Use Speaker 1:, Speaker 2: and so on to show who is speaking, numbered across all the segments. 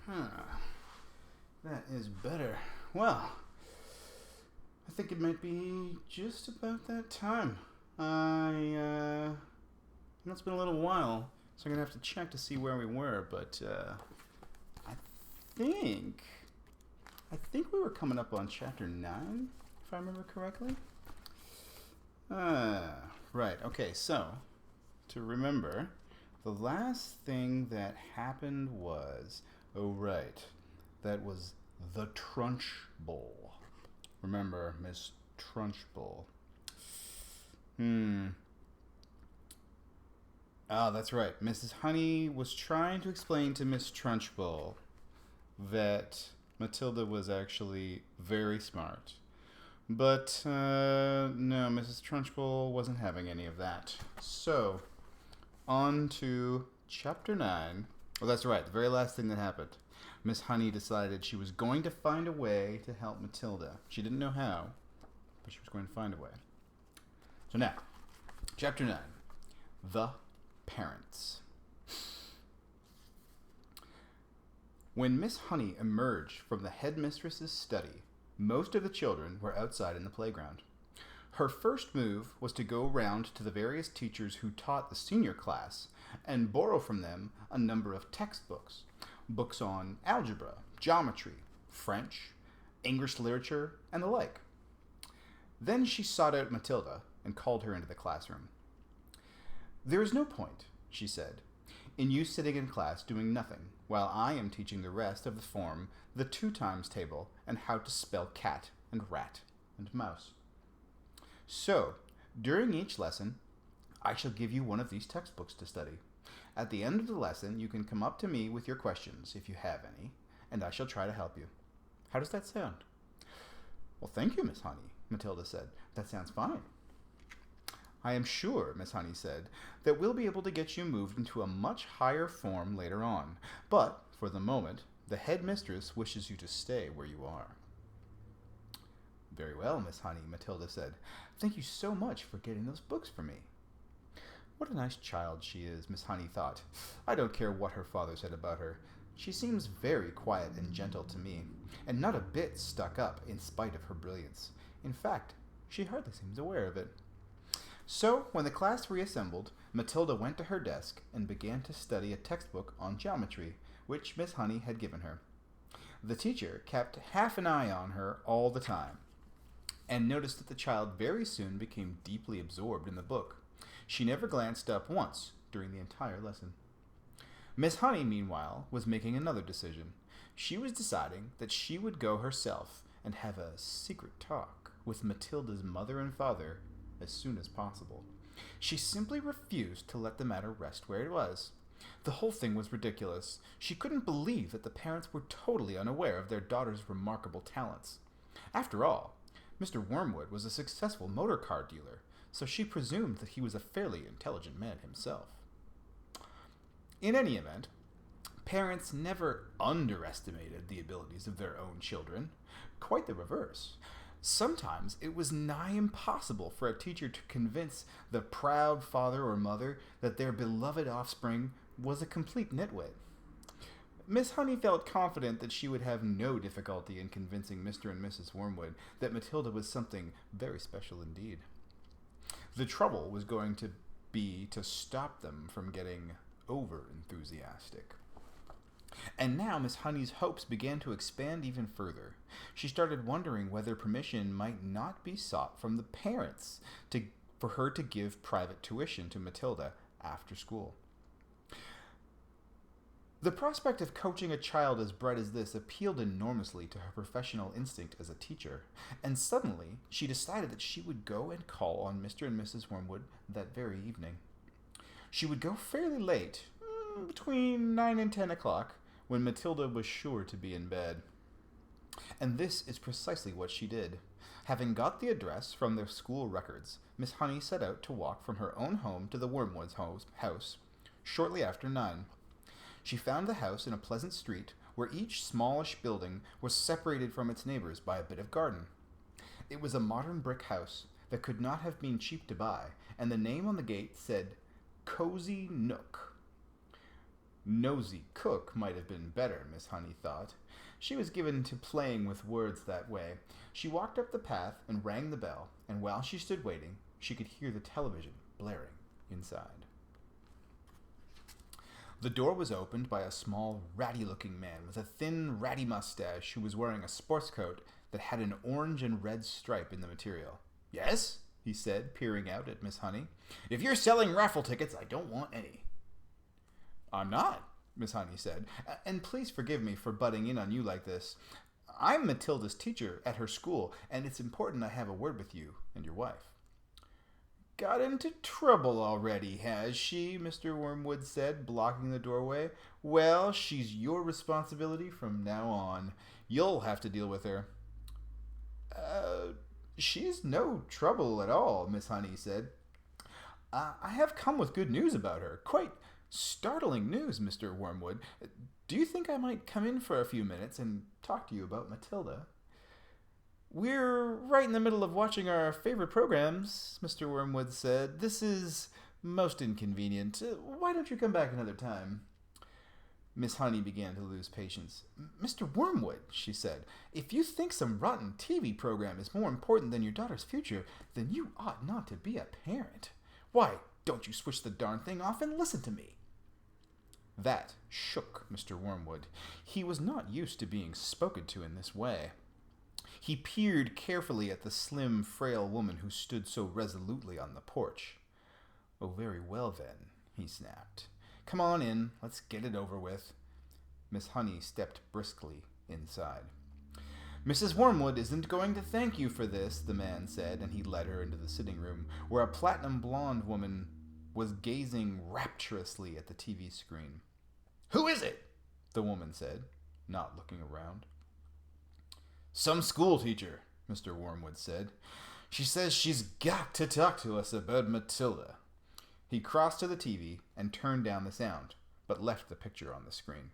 Speaker 1: Huh. That is better. Well, I think it might be just about that time. I know it's been a little while, so I'm gonna have to check to see where we were, but I think, I think we were coming up on chapter 9, if I remember correctly. Right, okay, so, to remember, the last thing that happened was, oh right, that was the Trunchbull. Remember, Miss Trunchbull. Hmm. Ah, that's right. Mrs. Honey was trying to explain to Miss Trunchbull that Matilda was actually very smart. But, no, Mrs. Trunchbull wasn't having any of that. So, on to chapter 9. Oh, that's right, the very last thing that happened. Miss Honey decided she was going to find a way to help Matilda. She didn't know how, but she was going to find a way. So now, chapter 9. The Parents. When Miss Honey emerged from the headmistress's study, most of the children were outside in the playground. Her first move was to go round to the various teachers who taught the senior class and borrow from them a number of textbooks. Books on algebra, geometry, French, English literature, and the like. Then she sought out Matilda and called her into the classroom. "There is no point," she said, "in you sitting in class doing nothing, while I am teaching the rest of the form the 2 times table and how to spell cat and rat and mouse. So, during each lesson, I shall give you one of these textbooks to study. At the end of the lesson, you can come up to me with your questions, if you have any, and I shall try to help you. How does that sound?" "Well, thank you, Miss Honey," Matilda said. "That sounds fine." "I am sure," Miss Honey said, "that we'll be able to get you moved into a much higher form later on. But, for the moment, the headmistress wishes you to stay where you are." "Very well, Miss Honey," Matilda said. "Thank you so much for getting those books for me." What a nice child she is, Miss Honey thought. I don't care what her father said about her. She seems very quiet and gentle to me, and not a bit stuck up in spite of her brilliance. In fact, she hardly seems aware of it. So, when the class reassembled, Matilda went to her desk and began to study a textbook on geometry, which Miss Honey had given her. The teacher kept half an eye on her all the time, and noticed that the child very soon became deeply absorbed in the book. She never glanced up once during the entire lesson. Miss Honey, meanwhile, was making another decision. She was deciding that she would go herself and have a secret talk with Matilda's mother and father as soon as possible. She simply refused to let the matter rest where it was. The whole thing was ridiculous. She couldn't believe that the parents were totally unaware of their daughter's remarkable talents. After all, Mr. Wormwood was a successful motor car dealer, so she presumed that he was a fairly intelligent man himself. In any event, parents never underestimated the abilities of their own children. Quite the reverse. Sometimes it was nigh impossible for a teacher to convince the proud father or mother that their beloved offspring was a complete nitwit. Miss Honey felt confident that she would have no difficulty in convincing Mr. and Mrs. Wormwood that Matilda was something very special indeed. The trouble was going to be to stop them from getting over-enthusiastic. And now Miss Honey's hopes began to expand even further. She started wondering whether permission might not be sought from the parents for her to give private tuition to Matilda after school. The prospect of coaching a child as bright as this appealed enormously to her professional instinct as a teacher, and suddenly she decided that she would go and call on Mr. and Mrs. Wormwood that very evening. She would go fairly late, between 9 and 10 o'clock, when Matilda was sure to be in bed. And this is precisely what she did. Having got the address from their school records, Miss Honey set out to walk from her own home to the Wormwoods' house, shortly after 9. She found the house in a pleasant street where each smallish building was separated from its neighbors by a bit of garden. It was a modern brick house that could not have been cheap to buy, and the name on the gate said Cozy Nook. Nosy cook might have been better, Miss Honey thought. She was given to playing with words that way. She walked up the path and rang the bell, and while she stood waiting, she could hear the television blaring inside. The door was opened by a small, ratty-looking man with a thin, ratty mustache who was wearing a sports coat that had an orange and red stripe in the material. "Yes?" he said, peering out at Miss Honey. "If you're selling raffle tickets, I don't want any." "I'm not," Miss Honey said, "and please forgive me for butting in on you like this. I'm Matilda's teacher at her school, and it's important I have a word with you and your wife." "Got into trouble already, has she?" Mr. Wormwood said, blocking the doorway. "Well, she's your responsibility from now on. You'll have to deal with her." She's no trouble at all," Miss Honey said. "I have come with good news about her. Quite startling news, Mr. Wormwood. Do you think I might come in for a few minutes and talk to you about Matilda?" "We're right in the middle of watching our favorite programs," Mr. Wormwood said. "This is most inconvenient. Why don't you come back another time?" Miss Honey began to lose patience. "Mr. Wormwood," she said, "if you think some rotten TV program is more important than your daughter's future, then you ought not to be a parent. Why don't you switch the darn thing off and listen to me?" That shook Mr. Wormwood. He was not used to being spoken to in this way. He peered carefully at the slim, frail woman who stood so resolutely on the porch. "Oh, very well then," he snapped. "Come on in. Let's get it over with." Miss Honey stepped briskly inside. "Mrs. Wormwood isn't going to thank you for this," the man said, and he led her into the sitting room, where a platinum blonde woman was gazing rapturously at the TV screen. "Who is it?" the woman said, not looking around. "Some school teacher," Mr. Wormwood said. "She says she's got to talk to us about Matilda." He crossed to the TV and turned down the sound, but left the picture on the screen.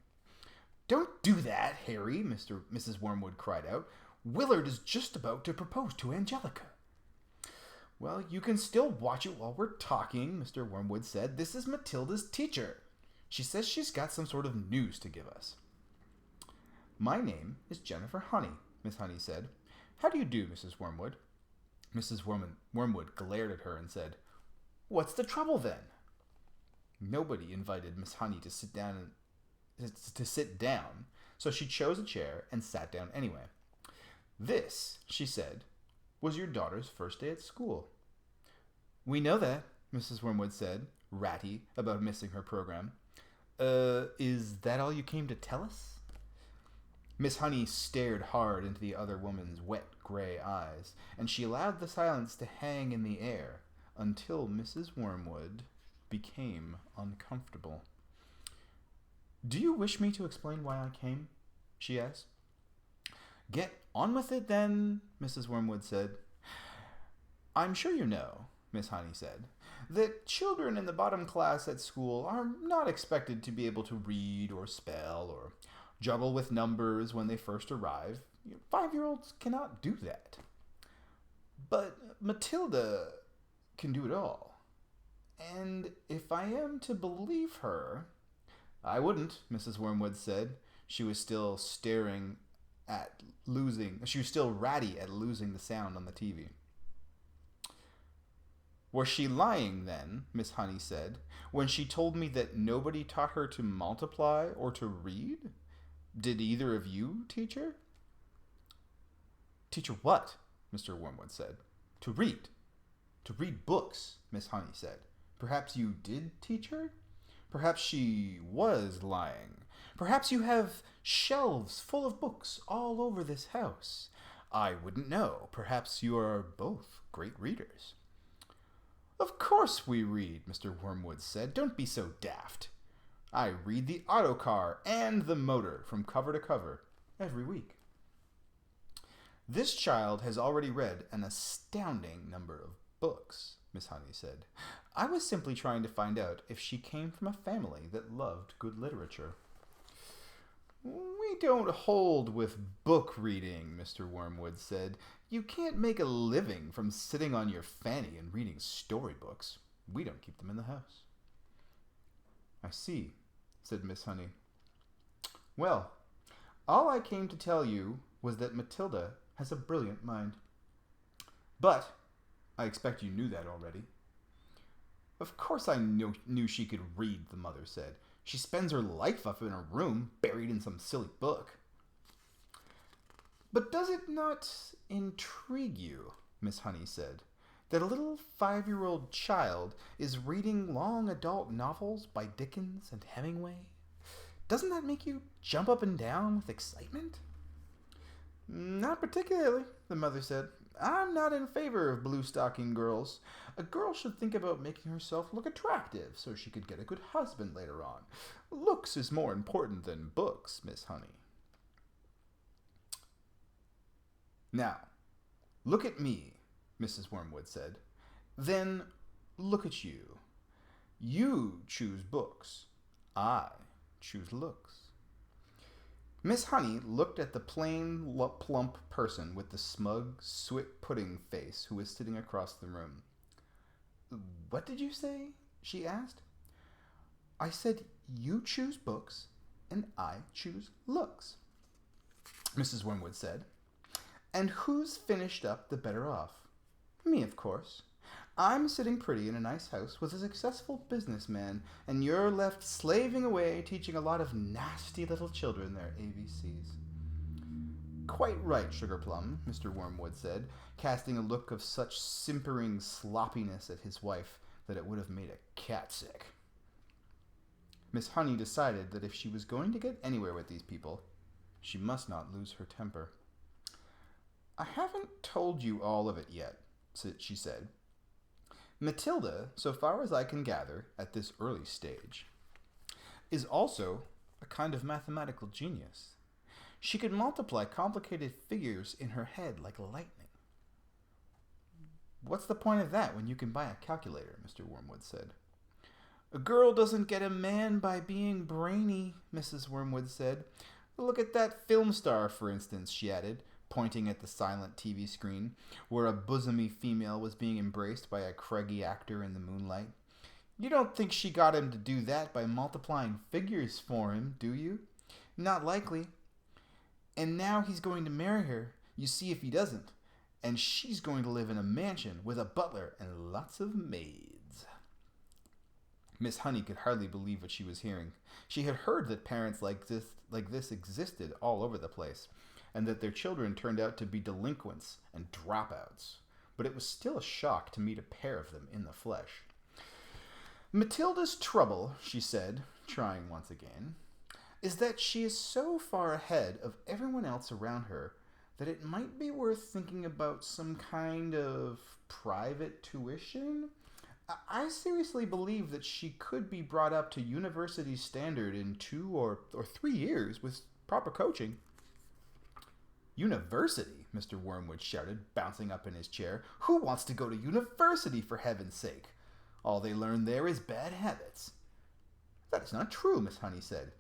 Speaker 1: "Don't do that, Harry," Mrs. Wormwood cried out. "Willard is just about to propose to Angelica." "Well, you can still watch it while we're talking," Mr. Wormwood said. "This is Matilda's teacher. She says she's got some sort of news to give us." "My name is Jennifer Honey," Miss Honey said. "How do you do, Mrs. Wormwood?" Mrs. Wormwood glared at her and said, "What's the trouble then?" Nobody invited Miss Honey to sit down, so she chose a chair and sat down anyway. "This," she said, "was your daughter's first day at school." "We know that," Mrs. Wormwood said, ratty about missing her program. Is that all you came to tell us?" Miss Honey stared hard into the other woman's wet gray eyes, and she allowed the silence to hang in the air until Mrs. Wormwood became uncomfortable. "Do you wish me to explain why I came?" she asked. "Get on with it, then," Mrs. Wormwood said. "I'm sure you know," Miss Honey said, "that children in the bottom class at school are not expected to be able to read or spell or juggle with numbers when they first arrive. 5-year-olds cannot do that. But Matilda can do it all. And if I am to believe her..." "I wouldn't," Mrs. Wormwood said. She was still ratty at losing the sound on the TV. "Was she lying then," Miss Honey said, "when she told me that nobody taught her to multiply or to read? Did either of you teach her?" "Teach her what?" Mr. Wormwood said. "To read. To read books," Miss Honey said. "Perhaps you did teach her? Perhaps she was lying. Perhaps you have shelves full of books all over this house. I wouldn't know. Perhaps you are both great readers." "Of course we read," Mr. Wormwood said. "Don't be so daft. I read the Autocar and the Motor from cover to cover every week." "This child has already read an astounding number of books," Miss Honey said. "I was simply trying to find out if she came from a family that loved good literature." "We don't hold with book reading," Mr. Wormwood said. "You can't make a living from sitting on your fanny and reading storybooks. We don't keep them in the house." "I see," said Miss Honey. Well, all I came to tell you was that Matilda has a brilliant mind. But I expect you knew that already. Of course I knew she could read, the mother said. She spends her life up in her room, buried in some silly book. But does it not intrigue you, Miss Honey said, that a little 5-year-old child is reading long adult novels by Dickens and Hemingway? Doesn't that make you jump up and down with excitement? Not particularly, the mother said. I'm not in favor of blue-stocking girls. A girl should think about making herself look attractive so she could get a good husband later on. Looks is more important than books, Miss Honey. Now, look at me, Mrs. Wormwood said. Then look at you. You choose books. I choose looks. Miss Honey looked at the plain, plump person with the smug, suet pudding face who was sitting across the room. What did you say? She asked. I said you choose books and I choose looks, Mrs. Wormwood said. And who's finished up the better off? Me, of course. I'm sitting pretty in a nice house with a successful businessman, and you're left slaving away teaching a lot of nasty little children their ABCs. Quite right, Sugarplum, Mr. Wormwood said, casting a look of such simpering sloppiness at his wife that it would have made a cat sick. Miss Honey decided that if she was going to get anywhere with these people, she must not lose her temper. I haven't told you all of it yet, she said. Matilda, so far as I can gather at this early stage, is also a kind of mathematical genius. She could multiply complicated figures in her head like lightning. What's the point of that when you can buy a calculator? Mr. Wormwood said. A girl doesn't get a man by being brainy, Mrs. Wormwood said. Look at that film star, for instance, she added, pointing at the silent TV screen, where a bosomy female was being embraced by a craggy actor in the moonlight. You don't think she got him to do that by multiplying figures for him, do you? Not likely. And now he's going to marry her, you see if he doesn't. And she's going to live in a mansion with a butler and lots of maids. Miss Honey could hardly believe what she was hearing. She had heard that parents like this existed all over the place, and that their children turned out to be delinquents and dropouts. But it was still a shock to meet a pair of them in the flesh. Matilda's trouble, she said, trying once again, is that she is so far ahead of everyone else around her that it might be worth thinking about some kind of private tuition. I seriously believe that she could be brought up to university standard in 2 or 3 years with proper coaching. University, Mr. Wormwood shouted, bouncing up in his chair. Who wants to go to university, for heaven's sake? All they learn there is bad habits. That is not true, Miss Honey said.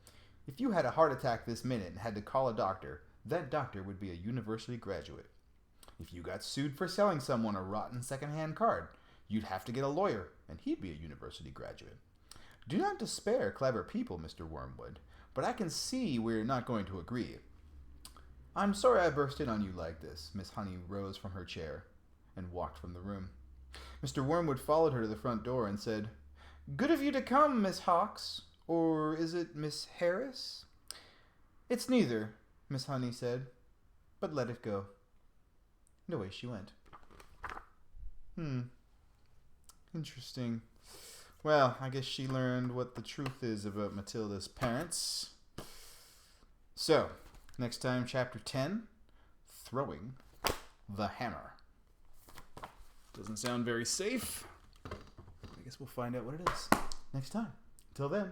Speaker 1: If you had a heart attack this minute and had to call a doctor, that doctor would be a university graduate. If you got sued for selling someone a rotten second-hand card, you'd have to get a lawyer, and he'd be a university graduate. Do not despair, clever people, Mr. Wormwood, but I can see we're not going to agree. I'm sorry I burst in on you like this. Miss Honey rose from her chair and walked from the room. Mr. Wormwood followed her to the front door and said, Good of you to come, Miss Hawks. Or is it Miss Harris? It's neither, Miss Honey said, but let it go. And away she went. Interesting. Well, I guess she learned what the truth is about Matilda's parents. So, next time, Chapter 10, Throwing the Hammer. Doesn't sound very safe. I guess we'll find out what it is next time. Until then,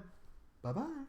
Speaker 1: bye-bye.